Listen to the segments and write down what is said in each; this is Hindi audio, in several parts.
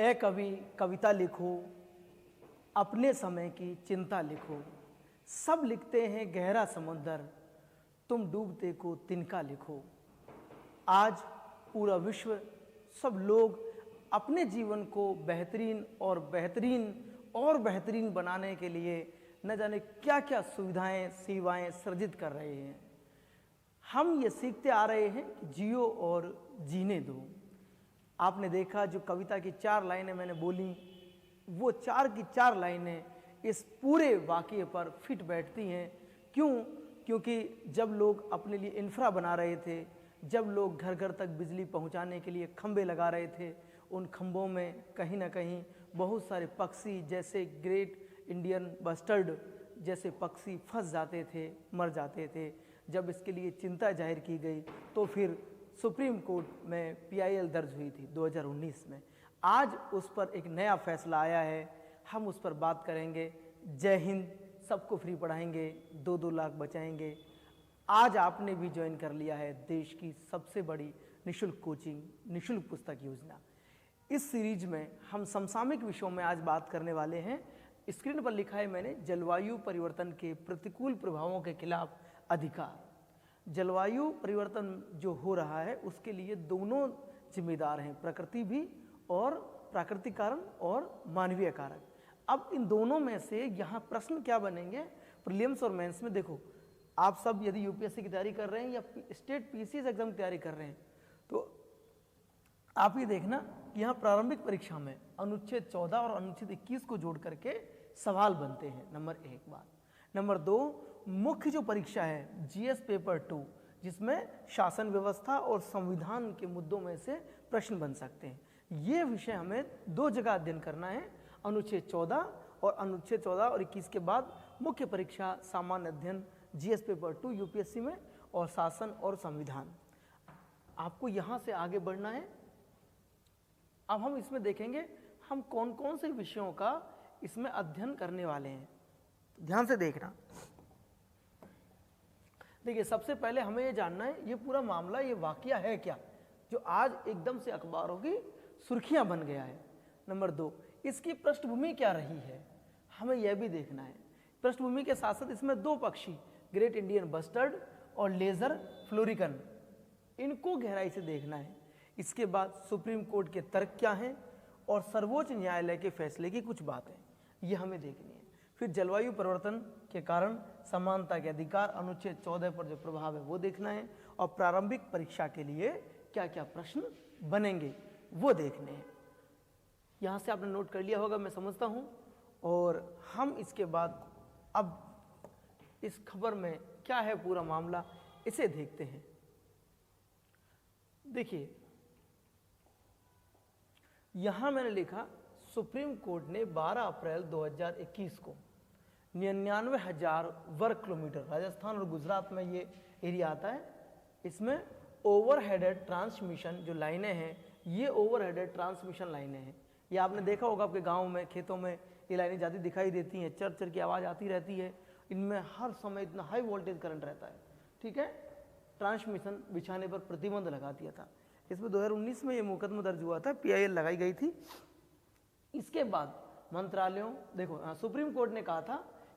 ए कवि कविता लिखो, अपने समय की चिंता लिखो, सब लिखते हैं गहरा समुंदर, तुम डूबते को तिनका लिखो। आज पूरा विश्व, सब लोग अपने जीवन को बेहतरीन और बेहतरीन बनाने के लिए न जाने क्या क्या सुविधाएं सेवाएं सृजित कर रहे हैं। हम ये सीखते आ रहे हैं कि जियो और जीने दो। आपने देखा जो कविता की 4 लाइनें मैंने बोली, वो 4 की 4 लाइनें इस पूरे वाक़ये पर फिट बैठती हैं। क्यों? क्योंकि जब लोग अपने लिए इंफ्रा बना रहे थे, जब लोग घर घर तक बिजली पहुंचाने के लिए खंबे लगा रहे थे, उन खंभों में कहीं ना कहीं बहुत सारे पक्षी जैसे ग्रेट इंडियन बस्टर्ड जैसे पक्षी फंस जाते थे, मर जाते थे। जब इसके लिए चिंता जाहिर की गई तो फिर सुप्रीम कोर्ट में PIL दर्ज हुई थी 2019 में। आज उस पर एक नया फैसला आया है, हम उस पर बात करेंगे। जय हिंद, सबको फ्री पढ़ाएंगे, 2-2 लाख बचाएंगे। आज आपने भी ज्वाइन कर लिया है देश की सबसे बड़ी निःशुल्क कोचिंग, निःशुल्क पुस्तक योजना। इस सीरीज में हम समसामयिक विषयों में आज बात करने वाले हैं। स्क्रीन पर लिखा है मैंने, जलवायु परिवर्तन के प्रतिकूल प्रभावों के खिलाफ अधिकार। जलवायु परिवर्तन जो हो रहा है उसके लिए दोनों जिम्मेदार हैं, प्रकृति भी और प्राकृतिक कारण और मानवीय कारक। अब इन दोनों में से यहाँ प्रश्न क्या बनेंगे प्रीलिम्स और मेंस में? देखो, आप सब यदि UPSC की तैयारी कर रहे हैं या स्टेट PCS एग्जाम की तैयारी कर रहे हैं तो आप ये देखना कि यहाँ प्रारंभिक परीक्षा में अनुच्छेद 14 और अनुच्छेद 21 को जोड़ करके सवाल बनते हैं। नंबर 1 बात। नंबर 2, मुख्य जो परीक्षा है GS पेपर 2, जिसमें शासन व्यवस्था और संविधान के मुद्दों में से प्रश्न बन सकते हैं। ये विषय हमें 2 जगह अध्ययन करना है, अनुच्छेद 14 और अनुच्छेद 14 और 21 के बाद मुख्य परीक्षा सामान्य अध्ययन GS पेपर 2 UPSC में और शासन और संविधान। आपको यहाँ से आगे बढ़ना है। अब हम इसमें देखेंगे हम कौन कौन से विषयों का इसमें अध्ययन करने वाले हैं, तो ध्यान से देखना। देखिए, सबसे पहले हमें ये जानना है ये पूरा मामला, ये वाकया है क्या जो आज एकदम से अखबारों की सुर्खियां बन गया है। नंबर 2, इसकी पृष्ठभूमि क्या रही है, हमें यह भी देखना है। पृष्ठभूमि के साथ साथ इसमें 2 पक्षी, ग्रेट इंडियन बस्टर्ड और लेजर फ्लोरिकन, इनको गहराई से देखना है। इसके बाद सुप्रीम कोर्ट के तर्क क्या हैं और सर्वोच्च न्यायालय के फैसले की कुछ बातें, ये हमें देखनी है। फिर जलवायु परिवर्तन के कारण समानता के अधिकार अनुच्छेद 14 पर जो प्रभाव है वो देखना है और प्रारंभिक परीक्षा के लिए क्या क्या प्रश्न बनेंगे वो देखने हैं। यहाँ से आपने नोट कर लिया होगा मैं समझता हूँ। और हम इसके बाद अब इस खबर में क्या है पूरा मामला, इसे देखते हैं। देखिए, यहां मैंने लिखा सुप्रीम कोर्ट ने 12 अप्रैल 2021 को 99,000 वर्ग किलोमीटर, राजस्थान और गुजरात में ये एरिया आता है, इसमें ओवरहेडेड ट्रांसमिशन जो लाइनें हैं ये ओवरहेडेड ट्रांसमिशन लाइनें हैं। ये आपने देखा होगा आपके गांव में, खेतों में ये लाइनें ज़्यादा दिखाई देती हैं, चर चर की आवाज़ आती रहती है। इनमें हर समय इतना हाई वोल्टेज करंट रहता है, ठीक है। ट्रांसमिशन बिछाने पर प्रतिबंध लगा दिया था। इसमें 2019 में ये मुकदमा दर्ज हुआ था, PIL लगाई गई थी। इसके बाद मंत्रालयों, देखो सुप्रीम कोर्ट ने कहा था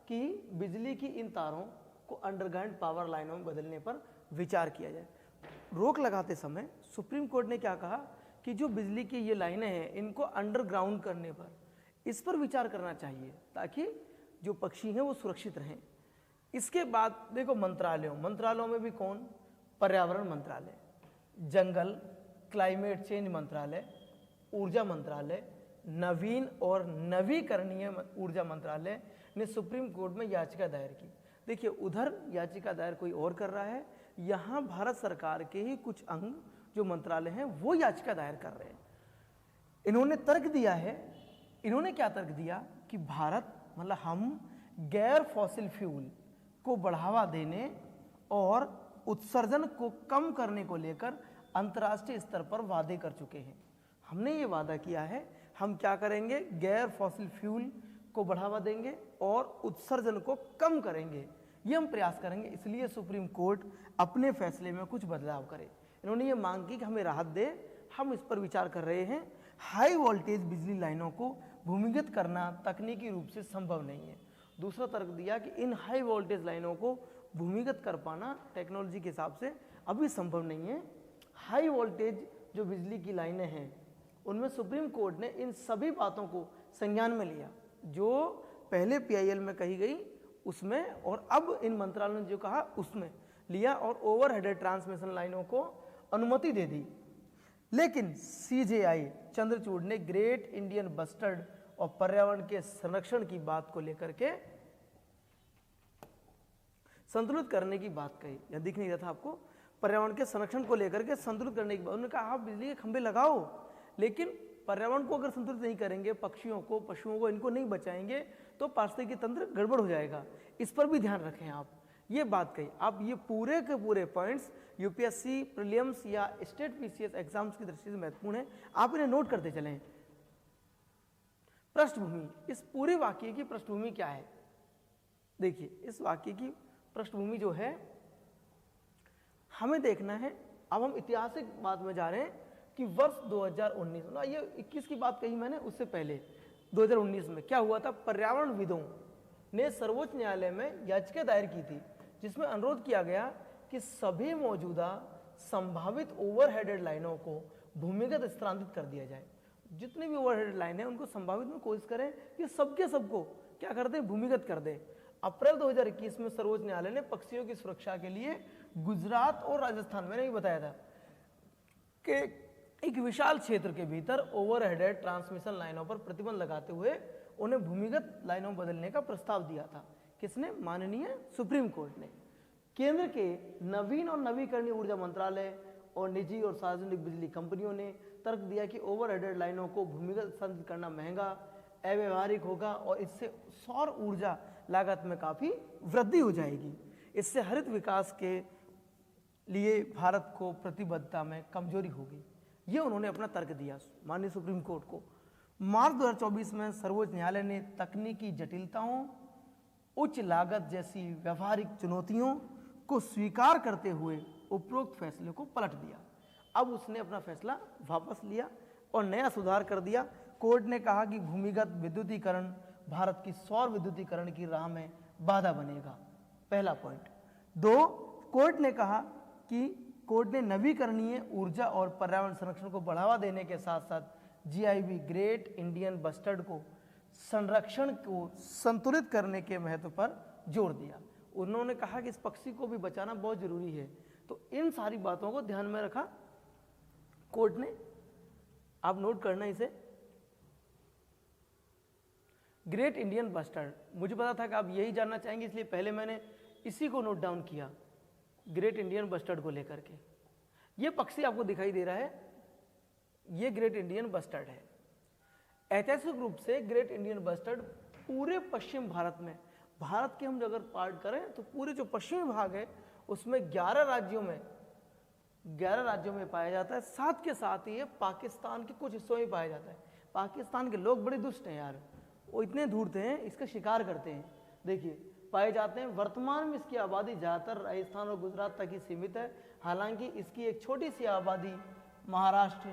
कि बिजली की इन तारों को अंडरग्राउंड पावर लाइनों में बदलने पर विचार किया जाए। रोक लगाते समय सुप्रीम कोर्ट ने क्या कहा कि जो बिजली की ये लाइनें हैं इनको अंडरग्राउंड करने पर, इस पर विचार करना चाहिए ताकि जो पक्षी हैं वो सुरक्षित रहें। इसके बाद देखो मंत्रालयों में भी कौन, पर्यावरण मंत्रालय, जंगल क्लाइमेट चेंज मंत्रालय, ऊर्जा मंत्रालय, नवीन और नवीकरणीय ऊर्जा मंत्रालय ने सुप्रीम कोर्ट में याचिका दायर की। देखिए, उधर याचिका दायर कोई और कर रहा है, यहाँ भारत सरकार के ही कुछ अंग जो मंत्रालय हैं वो याचिका दायर कर रहे हैं। इन्होंने तर्क दिया है, इन्होंने क्या तर्क दिया कि भारत मतलब हम गैर फॉसिल फ्यूल को बढ़ावा देने और उत्सर्जन को कम करने को लेकर अंतर्राष्ट्रीय स्तर पर वादे कर चुके हैं। हमने ये वादा किया है, हम क्या करेंगे, गैर फॉसिल फ्यूल को बढ़ावा देंगे और उत्सर्जन को कम करेंगे, ये हम प्रयास करेंगे। इसलिए सुप्रीम कोर्ट अपने फैसले में कुछ बदलाव करे। इन्होंने ये मांग की कि हमें राहत दे, हम इस पर विचार कर रहे हैं। हाई वोल्टेज बिजली लाइनों को भूमिगत करना तकनीकी रूप से संभव नहीं है। दूसरा तर्क दिया कि इन हाई वोल्टेज लाइनों को भूमिगत कर पाना टेक्नोलॉजी के हिसाब से अभी संभव नहीं है। हाई वोल्टेज जो बिजली की लाइनें हैं उनमें सुप्रीम कोर्ट ने इन सभी बातों को संज्ञान में लिया जो पहले पीआईएल में कही गई उसमें, और अब इन मंत्रालयों ने जो कहा उसमें लिया और ओवरहेडेड ट्रांसमिशन लाइनों को अनुमति दे दी। लेकिन सीजेआई चंद्रचूड़ ने ग्रेट इंडियन बस्टर्ड और पर्यावरण के संरक्षण की बात को लेकर के संतुलित करने की बात कही। यह दिख नहीं रहा था आपको, पर्यावरण के संरक्षण को लेकर के संतुलित करने की बात। उन्होंने कहा आप बिजली के खंभे लगाओ, लेकिन पर्यावरण को अगर संतुलित नहीं करेंगे, पक्षियों को, पशुओं को, इनको नहीं बचाएंगे तो पारिस्थितिकी तंत्र गड़बड़ हो जाएगा। इस पर भी ध्यान रखें आप, ये बात कही। आप ये पूरे के पूरे पॉइंट्स यूपीएससी प्रीलिम्स या स्टेट पीसीएस एग्जाम्स की दृष्टि से महत्वपूर्ण है, आप इन्हें नोट करते चलें। पृष्ठभूमि, इस पूरे वाक्य की पृष्ठभूमि क्या है? देखिए, इस वाक्य की पृष्ठभूमि जो है हमें देखना है। अब हम ऐतिहासिक बात में जा रहे हैं कि वर्ष 2019 ना, ये 21 की बात कही मैंने, उससे पहले 2019 में क्या हुआ था? पर्यावरणविदों ने सर्वोच्च न्यायालय में याचिका दायर की थी जिसमें अनुरोध किया गया कि सभी मौजूदा संभावित ओवरहेडेड लाइनों को भूमिगत स्थानांतरित कर दिया जाए। जितनी भी ओवरहेडेड लाइन है उनको संभावित में कोशिश करें कि सबके सबको क्या कर दें, भूमिगत कर दें। अप्रैल 2021 में सर्वोच्च न्यायालय ने पक्षियों की सुरक्षा के लिए गुजरात और राजस्थान, मैंने भी बताया था कि एक विशाल क्षेत्र के भीतर ओवरहेडेड ट्रांसमिशन लाइनों पर प्रतिबंध लगाते हुए उन्हें भूमिगत लाइनों बदलने का प्रस्ताव दिया था। किसने? माननीय सुप्रीम कोर्ट ने। केंद्र के नवीन और नवीकरणीय ऊर्जा मंत्रालय और निजी और सार्वजनिक बिजली कंपनियों ने तर्क दिया कि ओवरहेडेड लाइनों को भूमिगत स्थानांतरित करना महंगा, अव्यवहारिक होगा और इससे सौर ऊर्जा लागत में काफी वृद्धि हो जाएगी। इससे हरित विकास के लिए भारत को प्रतिबद्धता में कमजोरी होगी। ये उन्होंने अपना तर्क दिया माननीय सुप्रीम कोर्ट को। मार्च 2024 में सर्वोच्च न्यायालय ने तकनीकी जटिलताओं, उच्च लागत जैसी व्यवहारिक चुनौतियों को स्वीकार करते हुए उपरोक्त फैसले को पलट दिया। अब उसने अपना फैसला वापस लिया और नया सुधार कर दिया। कोर्ट ने कहा कि भूमिगत विद्युतीकरण भारत की सौर विद्युतीकरण की राह में बाधा बनेगा, पहला पॉइंट। 2, कोर्ट ने कहा कि कोर्ट ने नवीकरणीय ऊर्जा और पर्यावरण संरक्षण को बढ़ावा देने के साथ साथ जीआईबी ग्रेट इंडियन बस्टर्ड को संरक्षण को संतुलित करने के महत्व पर जोर दिया। उन्होंने कहा कि इस पक्षी को भी बचाना बहुत जरूरी है। तो इन सारी बातों को ध्यान में रखा कोर्ट ने, आप नोट करना इसे। ग्रेट इंडियन बस्टर्ड, मुझे पता था कि आप यही जानना चाहेंगे इसलिए पहले मैंने इसी को नोट डाउन किया, ग्रेट इंडियन बस्टर्ड को लेकर के। ये पक्षी आपको दिखाई दे रहा है, ये ग्रेट इंडियन बस्टर्ड है। ऐतिहासिक रूप से ग्रेट इंडियन बस्टर्ड पूरे पश्चिम भारत में, भारत के हम अगर पार्ट करें तो पूरे जो पश्चिमी भाग है उसमें 11 राज्यों में पाया जाता है। साथ के साथ ही ये पाकिस्तान के कुछ हिस्सों में पाया जाता है। पाकिस्तान के लोग बड़े दुष्ट हैं यार, वो इतने धूर्त हैं, इसका शिकार करते हैं। देखिए, पाए जाते हैं। वर्तमान में इसकी आबादी ज़्यादातर राजस्थान और गुजरात तक ही सीमित है। हालांकि इसकी एक छोटी सी आबादी महाराष्ट्र,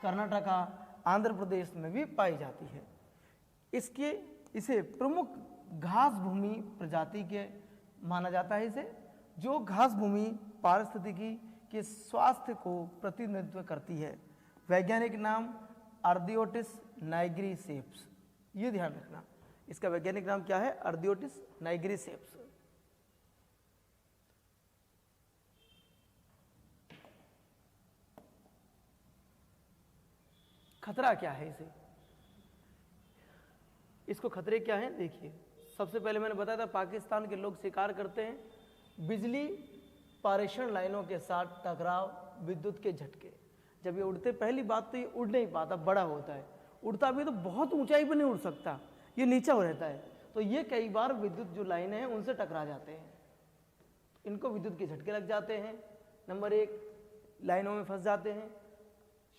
कर्नाटका, आंध्र प्रदेश में भी पाई जाती है। इसे प्रमुख घास भूमि प्रजाति के माना जाता है इसे, जो घास भूमि पारिस्थितिकी के स्वास्थ्य को प्रतिनिधित्व करती है। वैज्ञानिक नाम अर्दियोटिस नाइग्रीसेप्स, ये ध्यान रखना, इसका वैज्ञानिक नाम क्या है? अर्दियोटिस नाइग्रीसेप्स। खतरा क्या है इसे? इसको खतरे क्या हैं? देखिए, सबसे पहले मैंने बताया था पाकिस्तान के लोग शिकार करते हैं बिजली पारेषण लाइनों के साथ टकराव, विद्युत के झटके। जब ये उड़ते, पहली बात तो ये उड़ नहीं पाता, बड़ा होता है। उड़ता भी तो बहुत ऊंचाई पर नहीं उड़ सकता, ये नीचा हो रहता है, तो ये कई बार विद्युत जो लाइनें हैं उनसे टकरा जाते हैं, इनको विद्युत के झटके लग जाते हैं। नंबर 1, लाइनों में फंस जाते हैं।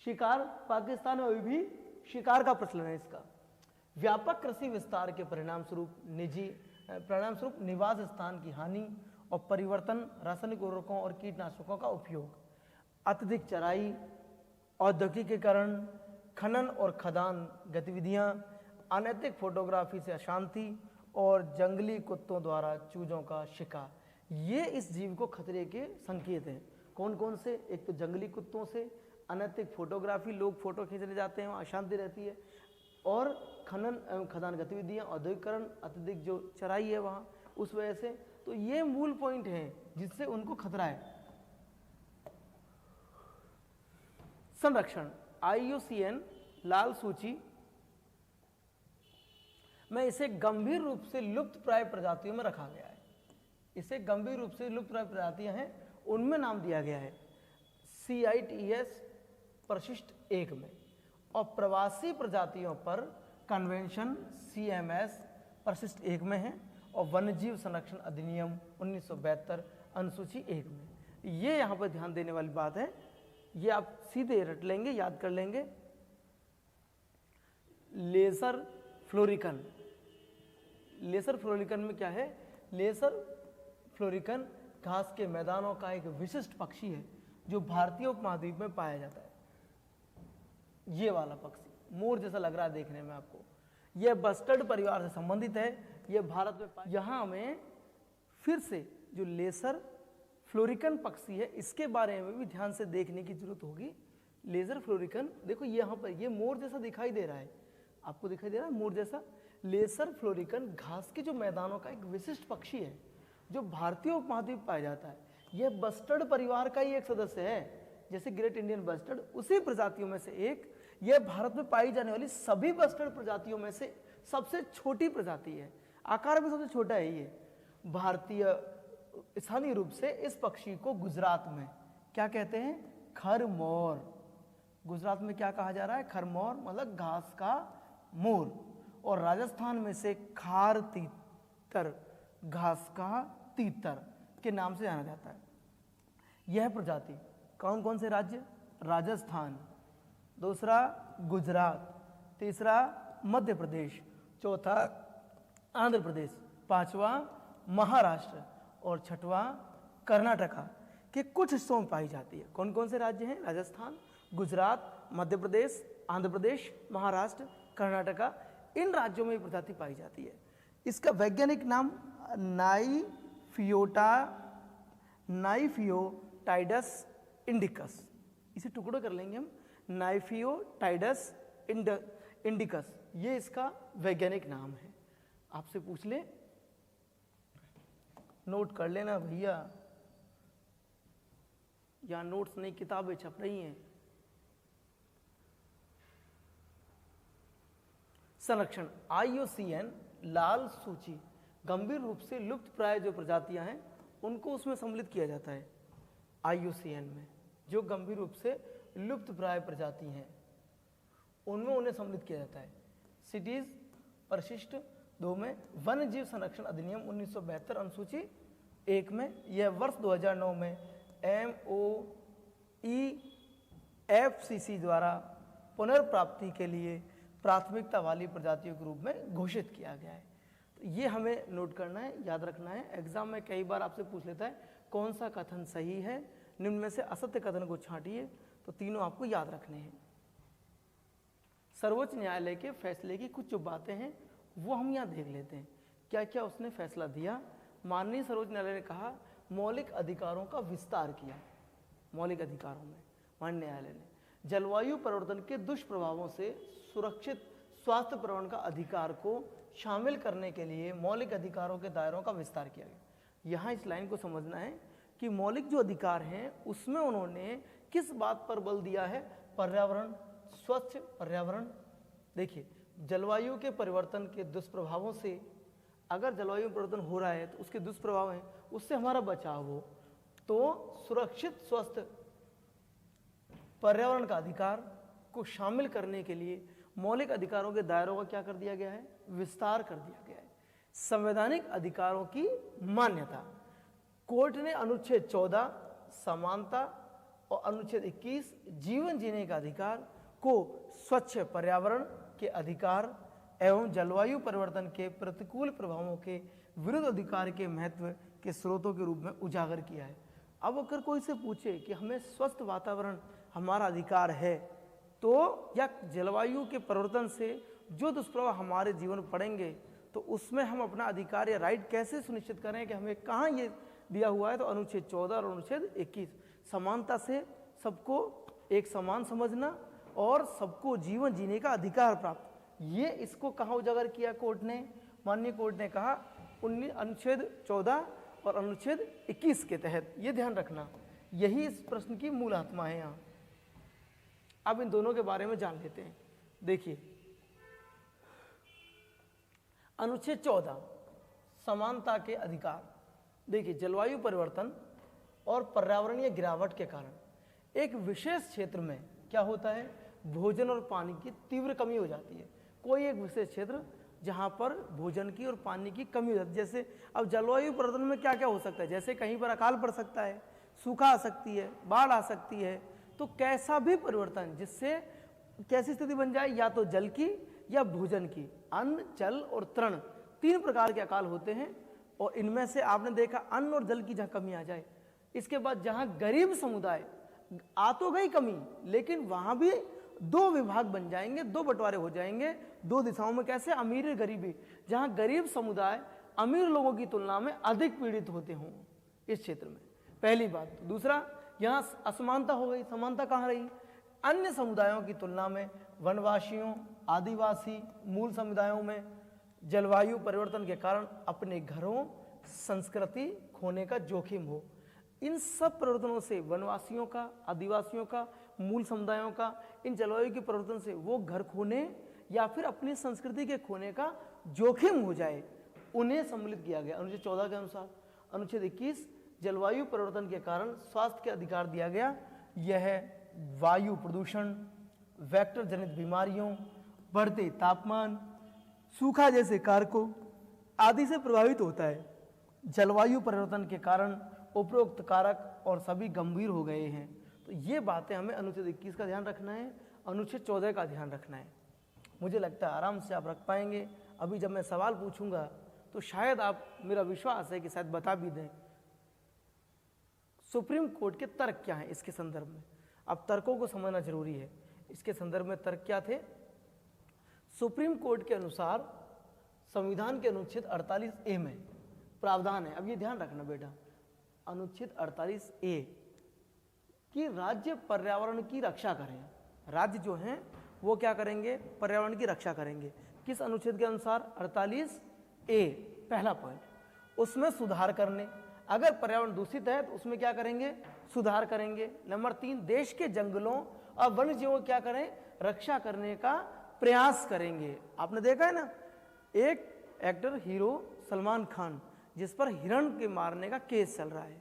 शिकार, पाकिस्तान में अभी भी शिकार का प्रचलन है इसका। व्यापक कृषि विस्तार के परिणाम स्वरूप निवास स्थान की हानि और परिवर्तन, रासायनिक उर्वरकों और कीटनाशकों का उपयोग, अत्यधिक चराई, औद्योगिकीकरण, खनन और खदान गतिविधियां, अनैतिक फोटोग्राफी से अशांति और जंगली कुत्तों द्वारा चूजों का शिकार। ये इस जीव को खतरे के संकेत हैं। कौन कौन से? एक तो जंगली कुत्तों से, अनैतिक फोटोग्राफी, लोग फोटो खींचने जाते हैं वहाँ अशांति रहती है, और खनन एवं खदान गतिविधियाँ, औद्योगिकरण, अत्यधिक जो चराई है वहाँ उस वजह से। तो ये मूल पॉइंट हैं जिससे उनको खतरा है। संरक्षण, IUCN लाल सूची में इसे गंभीर रूप से लुप्त प्राय प्रजातियों में रखा गया है। इसे गंभीर रूप से लुप्त प्राय प्रजातियां हैं उनमें नाम दिया गया है CITES परिशिष्ट 1 में, और प्रवासी प्रजातियों पर कन्वेंशन CMS परिशिष्ट 1 में है, और वन्यजीव संरक्षण अधिनियम 1972 अनुसूची 1 में। ये यहाँ पर ध्यान देने वाली बात है, ये आप सीधे रट लेंगे, याद कर लेंगे। लेसर फ्लोरिकन, लेसर फ्लोरिकन में क्या है? लेसर फ्लोरिकन घास के मैदानों का एक विशिष्ट पक्षी है जो भारतीय उपमहाद्वीप में पाया जाता है। ये वाला पक्षी मोर जैसा लग रहा है देखने में आपको। यह बस्टर्ड परिवार से संबंधित है। यह भारत में यहाँ हमें फिर से जो लेसर फ्लोरिकन पक्षी है इसके बारे में भी ध्यान से देखने की जरूरत होगी। लेसर फ्लोरिकन देखो यहाँ पर ये मोर जैसा दिखाई दे रहा है, आपको दिखाई दे रहा है मोर जैसा। लेसर फ्लोरिकन घास के जो मैदानों का एक विशिष्ट पक्षी है जो भारतीय उपमहाद्वीप पाया जाता है। यह बस्टर्ड परिवार का ही एक सदस्य है, जैसे ग्रेट इंडियन बस्टर्ड, उसी प्रजातियों में से एक। यह भारत में पाई जाने वाली सभी बस्टर्ड प्रजातियों में से सबसे छोटी प्रजाति है, आकार में सबसे छोटा है ये। भारतीय स्थानीय रूप से इस पक्षी को गुजरात में क्या कहते हैं? खरमोर। गुजरात में क्या कहा जा रहा है? खरमोर, मतलब घास का मोर। और राजस्थान में से खार तीतर, घास का तीतर के नाम से जाना जाता है। यह प्रजाति कौन कौन से राज्य? राजस्थान, दूसरा गुजरात, तीसरा मध्य प्रदेश, चौथा आंध्र प्रदेश, पांचवा महाराष्ट्र और छठवां कर्नाटका के कुछ हिस्सों में पाई जाती है। कौन कौन से राज्य हैं? राजस्थान, गुजरात, मध्य प्रदेश, आंध्र प्रदेश, महाराष्ट्र, कर्नाटका, इन राज्यों में ये प्रजाति पाई जाती है। इसका वैज्ञानिक नाम नाइफियोटाइडस इंडिकस, इसे टुकड़े कर लेंगे हम, नाइफियोटाइडस इंडिकस, ये इसका वैज्ञानिक नाम है। आपसे पूछ ले, नोट कर लेना भैया, या नोट्स नहीं किताबें छप रही हैं। संरक्षण, IUCN लाल सूची, गंभीर रूप से लुप्त प्राय जो प्रजातियां हैं उनको उसमें सम्मिलित किया जाता है। IUCN में जो गंभीर रूप से लुप्त प्राय प्रजाति हैं उनमें उन्हें सम्मिलित किया जाता है। सिटीज परिशिष्ट 2 में, वन्य जीव संरक्षण अधिनियम 1972 अनुसूची 1 में। यह वर्ष 2009 में MOEFCC द्वारा पुनर्प्राप्ति के लिए प्राथमिकता वाली प्रजातियों के रूप में घोषित किया गया है। तो ये हमें नोट करना है, याद रखना है। एग्जाम में कई बार आपसे पूछ लेता है कौन सा कथन सही है, निम्न में से असत्य कथन को छांटिए, तो तीनों आपको याद रखने हैं। सर्वोच्च न्यायालय के फैसले की कुछ जो बातें हैं वो हम यहाँ देख लेते हैं, क्या क्या उसने फैसला दिया। माननीय सर्वोच्च न्यायालय ने कहा मौलिक अधिकारों का विस्तार किया। मौलिक अधिकारों में माननीय न्यायालय ने जलवायु परिवर्तन के दुष्प्रभावों से सुरक्षित स्वास्थ्य प्रवण का अधिकार को शामिल करने के लिए मौलिक अधिकारों के दायरों का विस्तार किया गया। यहाँ इस लाइन को समझना है कि मौलिक जो अधिकार हैं उसमें उन्होंने किस बात पर बल दिया है? पर्यावरण, स्वच्छ पर्यावरण। देखिए, जलवायु के परिवर्तन के दुष्प्रभावों से, अगर जलवायु परिवर्तन हो रहा है तो उसके दुष्प्रभाव हैं, उससे हमारा बचाव हो, तो सुरक्षित स्वस्थ पर्यावरण का अधिकार को शामिल करने के लिए मौलिक अधिकारों के दायरों का क्या कर दिया गया है? विस्तार कर दिया गया है। संवैधानिक अधिकारों की मान्यता, कोर्ट ने अनुच्छेद 14 समानता और अनुच्छेद 21 जीवन जीने का अधिकार को स्वच्छ पर्यावरण के अधिकार एवं जलवायु परिवर्तन के प्रतिकूल प्रभावों के विरुद्ध अधिकार के महत्व के स्रोतों के रूप में उजागर किया है। अब अगर कोई से पूछे कि हमें स्वस्थ वातावरण हमारा अधिकार है, तो या जलवायु के परिवर्तन से जो दुष्प्रभाव हमारे जीवन पर पड़ेंगे तो उसमें हम अपना अधिकार या राइट कैसे सुनिश्चित करें कि हमें कहाँ ये दिया हुआ है, तो अनुच्छेद 14 और अनुच्छेद 21 समानता से सबको एक समान समझना और सबको जीवन जीने का अधिकार प्राप्त, ये इसको कहाँ उजागर किया कोर्ट ने, माननीय कोर्ट ने कहा अनुच्छेद 14 और अनुच्छेद 21 के तहत। ये ध्यान रखना, यही इस प्रश्न की मूल आत्मा है यहाँ। अब इन दोनों के बारे में जान लेते हैं। देखिए अनुच्छेद 14 समानता के अधिकार। देखिए जलवायु परिवर्तन और पर्यावरणीय गिरावट के कारण एक विशेष क्षेत्र में क्या होता है, भोजन और पानी की तीव्र कमी हो जाती है। कोई एक विशेष क्षेत्र जहाँ पर भोजन की और पानी की कमी हो जाती है। जैसे अब जलवायु परिवर्तन में क्या क्या हो सकता है, जैसे कहीं पर अकाल पड़ सकता है, सूखा आ सकती है, बाढ़ आ सकती है। तो कैसा भी परिवर्तन जिससे कैसी स्थिति बन जाए, या तो जल की या भोजन की, अन्न जल और तृण, 3 प्रकार के अकाल होते हैं। और इनमें से आपने देखा अन्न और जल की जहाँ कमी आ जाए, इसके बाद जहाँ गरीब समुदाय आ तो गई कमी, लेकिन वहाँ भी 2 विभाग बन जाएंगे, 2 बंटवारे हो जाएंगे 2 दिशाओं में। कैसे, अमीर और गरीबी, जहाँ गरीब समुदाय अमीर लोगों की तुलना में अधिक पीड़ित होते हों इस क्षेत्र में, पहली बात। दूसरा, यहाँ असमानता हो गई, समानता कहाँ रही, अन्य समुदायों की तुलना में वनवासियों, आदिवासी, मूल समुदायों में जलवायु परिवर्तन के कारण अपने घरों, संस्कृति खोने का जोखिम हो। इन सब परिवर्तनों से वनवासियों का, आदिवासियों का, मूल समुदायों का, इन जलवायु के परिवर्तन से वो घर खोने या फिर अपनी संस्कृति के खोने का जोखिम हो जाए, उन्हें सम्मिलित किया गया अनुच्छेद 14 के अनुसार। अनुच्छेद 21 जलवायु परिवर्तन के कारण स्वास्थ्य के अधिकार दिया गया। यह वायु प्रदूषण, वेक्टर जनित बीमारियों, बढ़ते तापमान, सूखा जैसे कारकों आदि से प्रभावित होता है। जलवायु परिवर्तन के कारण उपरोक्त कारक और सभी गंभीर हो गए हैं। तो ये बातें हमें अनुच्छेद 21 का ध्यान रखना है, अनुच्छेद 14 का ध्यान रखना है। मुझे लगता है आराम से आप रख पाएंगे। अभी जब मैं सवाल पूछूंगा तो शायद आप, मेरा विश्वास है कि शायद बता भी दें सुप्रीम कोर्ट के तर्क क्या हैं इसके संदर्भ में। अब तर्कों को समझना जरूरी है। इसके संदर्भ में तर्क क्या थे, सुप्रीम कोर्ट के अनुसार संविधान के अनुच्छेद 48A में प्रावधान है, अब ये ध्यान रखना बेटा, अनुच्छेद 48A कि राज्य पर्यावरण की रक्षा करें। राज्य जो हैं वो क्या करेंगे, पर्यावरण की रक्षा करेंगे। किस अनुच्छेद के अनुसार, 48A पहला पॉइंट, उसमें सुधार करने, अगर पर्यावरण दूषित है तो उसमें क्या करेंगे, सुधार करेंगे। नंबर 3, देश के जंगलों और वन्य जीवों को क्या करें, रक्षा करने का प्रयास करेंगे। आपने देखा है ना, एक एक्टर हीरो सलमान खान जिस पर हिरण के मारने का केस चल रहा है,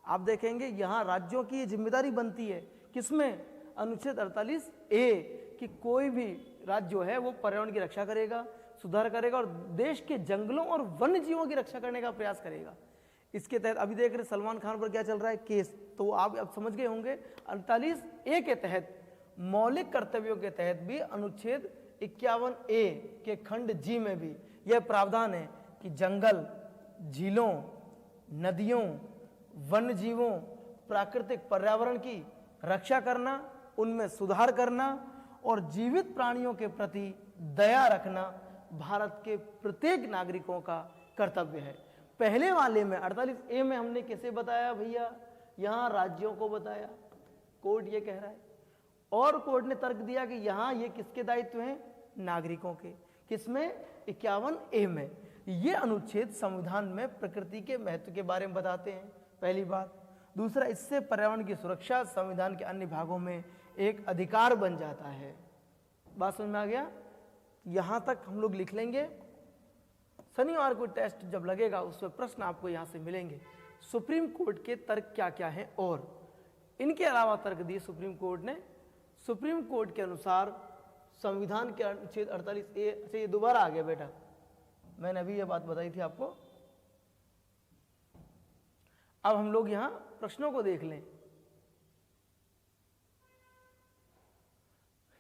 आप देखेंगे यहाँ राज्यों की ये जिम्मेदारी बनती है किसमें, अनुच्छेद 48A कि कोई भी राज्य जो है वो पर्यावरण की रक्षा करेगा, सुधार करेगा और देश के जंगलों और वन्य जीवों की रक्षा करने का प्रयास करेगा। इसके तहत अभी देख रहे सलमान खान पर क्या चल रहा है केस, तो आप अब समझ गए होंगे 48A के तहत मौलिक कर्तव्यों के तहत भी अनुच्छेद 51A के खंड G में भी यह प्रावधान है कि जंगल, झीलों, नदियों, वन्य जीवों, प्राकृतिक पर्यावरण की रक्षा करना, उनमें सुधार करना और जीवित प्राणियों के प्रति दया रखना भारत के प्रत्येक नागरिकों का कर्तव्य है। पहले वाले में 48A में हमने किसे बताया भैया, यहाँ राज्यों को बताया, कोर्ट ये कह रहा है, और कोर्ट ने तर्क दिया कि यहाँ ये किसके दायित्व हैं, नागरिकों के। किसमें, 51A में। ये अनुच्छेद संविधान में प्रकृति के महत्व के बारे में बताते हैं, पहली बात। दूसरा, इससे पर्यावरण की सुरक्षा संविधान के अन्य भागों में एक अधिकार बन जाता है। बात समझ में आ गया, यहाँ तक हम लोग लिख लेंगे। शनिवार को टेस्ट जब लगेगा उसमें प्रश्न आपको यहाँ से मिलेंगे, सुप्रीम कोर्ट के तर्क क्या क्या हैं और इनके अलावा तर्क दिए सुप्रीम कोर्ट ने। सुप्रीम कोर्ट के अनुसार संविधान के अनुच्छेद 48A, अच्छा ये दोबारा आ गया बेटा, मैंने अभी ये बात बताई थी आपको। अब हम लोग यहाँ प्रश्नों को देख लें।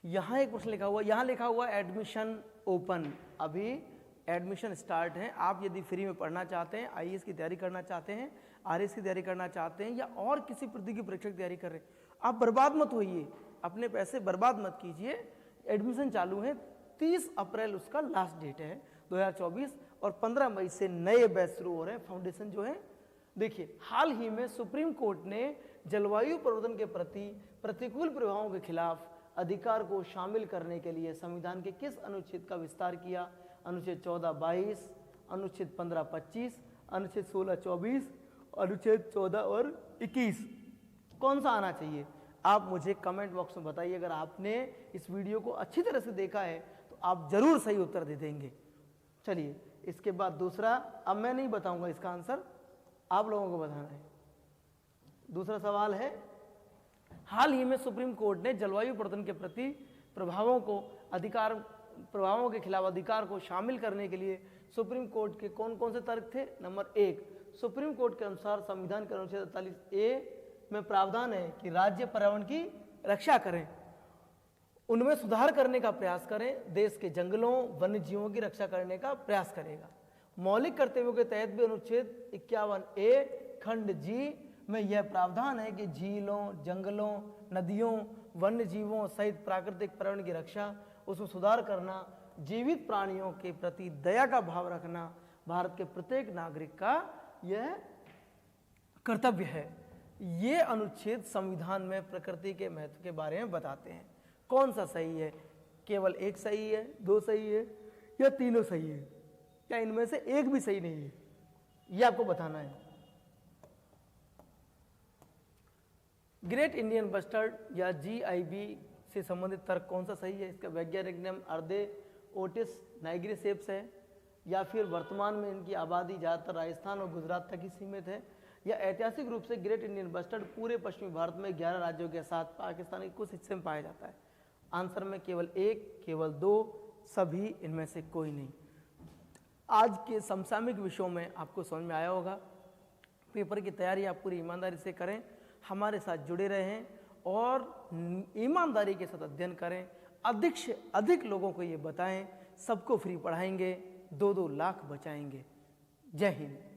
यहाँ एक प्रश्न लिखा हुआ, यहाँ लिखा हुआ एडमिशन ओपन, अभी एडमिशन स्टार्ट है। आप यदि फ्री में पढ़ना चाहते हैं, IAS की तैयारी करना चाहते हैं, RS की तैयारी करना चाहते हैं या और किसी प्रतियोगी परीक्षा की तैयारी कर रहे हैं, आप बर्बाद मत होइए। अपने पैसे बर्बाद मत कीजिए। एडमिशन चालू है, 30 अप्रैल उसका लास्ट डेट है 2024 और 15 मई से नए बैच शुरू हो रहे हैं। फाउंडेशन जो है, देखिए हाल ही में सुप्रीम कोर्ट ने जलवायु परिवर्तन के प्रति प्रतिकूल प्रभावों के खिलाफ अधिकार को शामिल करने के लिए संविधान के किस अनुच्छेद का विस्तार किया? अनुच्छेद 14-22, अनुच्छेद 15-25, अनुच्छेद 16-24, अनुच्छेद 14 और 21। कौन सा आना चाहिए? आप मुझे कमेंट बॉक्स में बताइए। अगर आपने इस वीडियो को अच्छी तरह से देखा है तो आप जरूर सही उत्तर दे देंगे। चलिए इसके बाद दूसरा, अब मैं नहीं बताऊंगा इसका आंसर, आप लोगों को बताना है। दूसरा सवाल है, हाल ही में सुप्रीम कोर्ट ने जलवायु परिवर्तन के प्रति प्रभावों के खिलाफ अधिकार को शामिल करने के लिए सुप्रीम कोर्ट के कौन कौन से तर्क थे? नंबर 1, सुप्रीम कोर्ट के अनुसार संविधान के अनुच्छेद 48A में प्रावधान है कि राज्य पर्यावरण की रक्षा करें, उनमें सुधार करने का प्रयास करें, देश के जंगलों वन्य जीवों की रक्षा करने का प्रयास करेगा। मौलिक कर्तव्यों के तहत भी अनुच्छेद 51A खंड G में यह प्रावधान है कि झीलों, जंगलों, नदियों, वन्य जीवों सहित प्राकृतिक पर्यावरण की रक्षा, उसमें सुधार करना, जीवित प्राणियों के प्रति दया का भाव रखना भारत के प्रत्येक नागरिक का यह कर्तव्य है। ये अनुच्छेद संविधान में प्रकृति के महत्व के बारे में बताते हैं। कौन सा सही है? केवल एक सही है, 2 सही है या तीनों सही है, या इनमें से एक भी सही नहीं है? ये आपको बताना है। ग्रेट इंडियन बस्टर्ड या GIB से संबंधित तर्क कौन सा सही है? इसका वैज्ञानिक नाम अर्दे ओटिस नाइग्रिसेप्स है, या फिर वर्तमान में इनकी आबादी ज़्यादातर राजस्थान और गुजरात तक ही सीमित है, या ऐतिहासिक रूप से ग्रेट इंडियन बस्टर्ड पूरे पश्चिमी भारत में 11 राज्यों के साथ पाकिस्तान के कुछ हिस्से में पाया जाता है। आंसर में केवल 1, केवल 2, सभी इनमें से कोई नहीं। आज के समसामयिक विषयों में आपको समझ में आया होगा। पेपर की तैयारी आप पूरी ईमानदारी से करें, हमारे साथ जुड़े रहें और ईमानदारी के साथ अध्ययन करें। अधिक से अधिक लोगों को ये बताएं, सबको फ्री पढ़ाएंगे, 2-2 लाख बचाएंगे। जय हिंद।